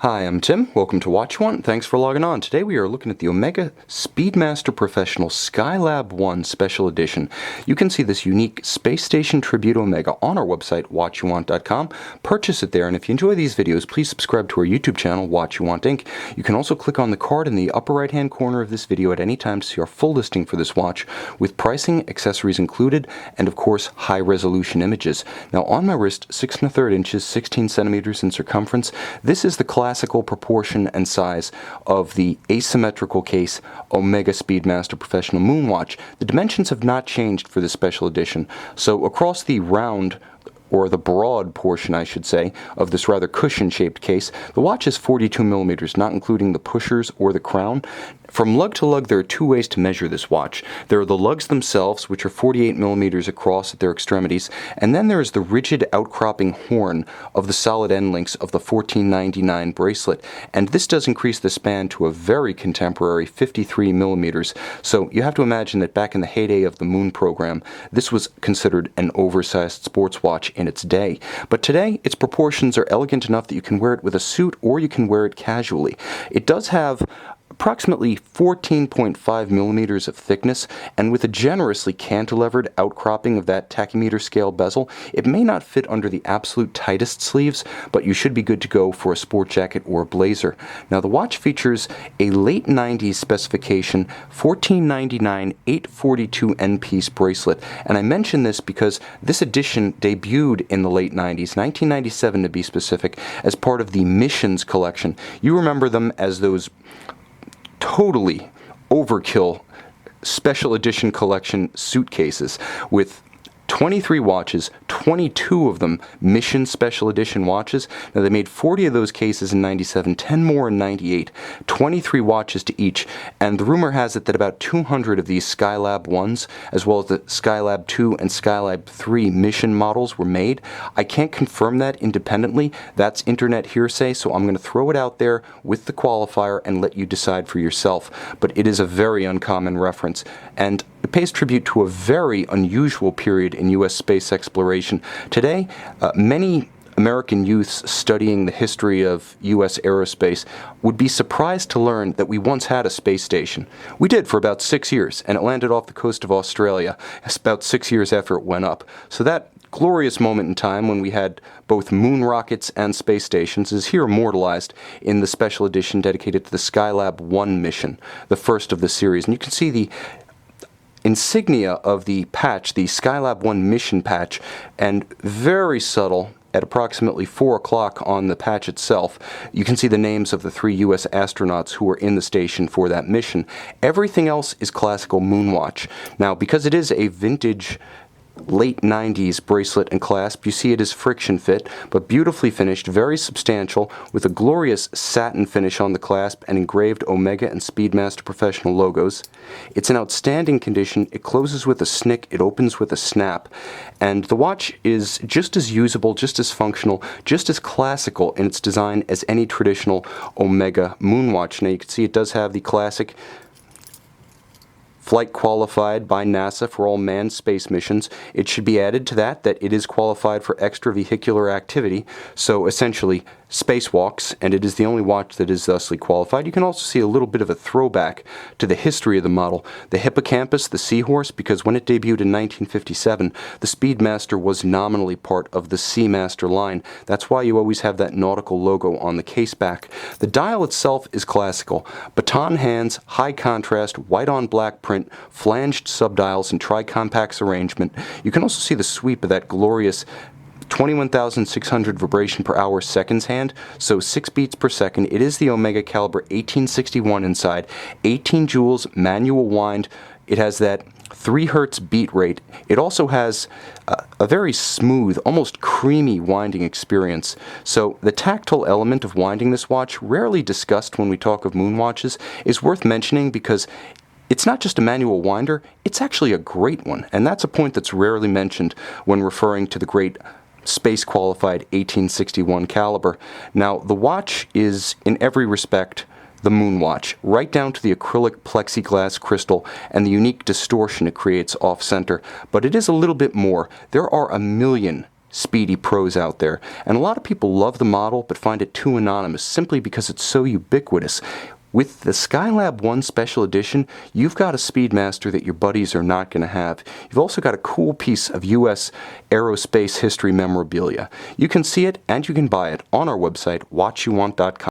Hi, I'm Tim. Welcome to Watch One. Thanks for logging on. Today we are looking at the Omega Speedmaster Professional Skylab 1 Special Edition. You can see this unique Space Station Tribute Omega on our website, watchyouwant.com. Purchase it there, and if you enjoy these videos, please subscribe to our YouTube channel, Watch You Want Inc. You can also click on the card in the upper right-hand corner of this video at any time to see our full listing for this watch, with pricing, accessories included, and of course, high-resolution images. Now, on my wrist, 6 1/3 inches, 16 centimeters in circumference, this is the classical proportion and size of the asymmetrical case Omega Speedmaster Professional Moon Watch. The dimensions have not changed for this special edition, so across the round, or the broad portion, I should say, of this rather cushion-shaped case, the watch is 42 millimeters, not including the pushers or the crown. From lug to lug, there are two ways to measure this watch. There are the lugs themselves, which are 48 millimeters across at their extremities, and then there is the rigid outcropping horn of the solid end links of the 1499 bracelet, and this does increase the span to a very contemporary 53 millimeters. So you have to imagine that back in the heyday of the Moon program, this was considered an oversized sports watch in its day. But today, its proportions are elegant enough that you can wear it with a suit or you can wear it casually. It does have approximately 14.5 millimeters of thickness, and with a generously cantilevered outcropping of that tachymeter scale bezel, it may not fit under the absolute tightest sleeves, but you should be good to go for a sport jacket or a blazer. Now, the watch features a late 90s specification 1499 842 N-piece bracelet, and I mention this because this edition debuted in the late 90s, 1997 to be specific, as part of the Missions collection. You remember them as those totally overkill special edition collection suitcases with 23 watches, 22 of them Mission Special Edition watches. Now, they made 40 of those cases in 97, 10 more in 98, 23 watches to each, and the rumor has it that about 200 of these Skylab 1s, as well as the Skylab 2 and Skylab 3 Mission models were made. I can't confirm that independently. That's internet hearsay, so I'm going to throw it out there with the qualifier and let you decide for yourself. But it is a very uncommon reference, and it pays tribute to a very unusual period in U.S. space exploration. Today, many American youths studying the history of U.S. aerospace would be surprised to learn that we once had a space station. We did for about 6 years, and it landed off the coast of Australia about 6 years after it went up. So that glorious moment in time when we had both moon rockets and space stations is here immortalized in the special edition dedicated to the Skylab 1 mission, the first of the series. And you can see the insignia of the patch, the Skylab 1 mission patch, and very subtle at approximately 4 o'clock on the patch itself, you can see the names of the 3 U.S. astronauts who were in the station for that mission. Everything else is classical Moonwatch. Now, because it is a vintage late 90s bracelet and clasp, you see it is friction fit, but beautifully finished, very substantial, with a glorious satin finish on the clasp and engraved Omega and Speedmaster Professional logos. It's in outstanding condition. It closes with a snick, it opens with a snap, and the watch is just as usable, just as functional, just as classical in its design as any traditional Omega Moonwatch. Now, you can see it does have the classic flight qualified by NASA for all manned space missions. It should be added to that it is qualified for extravehicular activity, so essentially spacewalks, and it is the only watch that is thusly qualified. You can also see a little bit of a throwback to the history of the model. The hippocampus, the seahorse, because when it debuted in 1957, the Speedmaster was nominally part of the Seamaster line. That's why you always have that nautical logo on the case back. The dial itself is classical. Baton hands, high contrast, white on black print, flanged subdials, and tri-compacts arrangement. You can also see the sweep of that glorious 21,600 vibration per hour seconds hand, so 6 beats per second. It is the Omega caliber 1861 inside, 18 joules, manual wind. It has that 3 hertz beat rate. It also has a very smooth, almost creamy winding experience. So the tactile element of winding this watch, rarely discussed when we talk of moon watches, is worth mentioning because it's not just a manual winder, it's actually a great one, and that's a point that's rarely mentioned when referring to the great space-qualified 1861 caliber. Now, the watch is, in every respect, the Moon Watch, right down to the acrylic plexiglass crystal and the unique distortion it creates off-center. But it is a little bit more. There are a million speedy pros out there. And a lot of people love the model but find it too anonymous simply because it's so ubiquitous. With the Skylab 1 Special Edition, you've got a Speedmaster that your buddies are not going to have. You've also got a cool piece of U.S. aerospace history memorabilia. You can see it and you can buy it on our website, whatyouvant.com.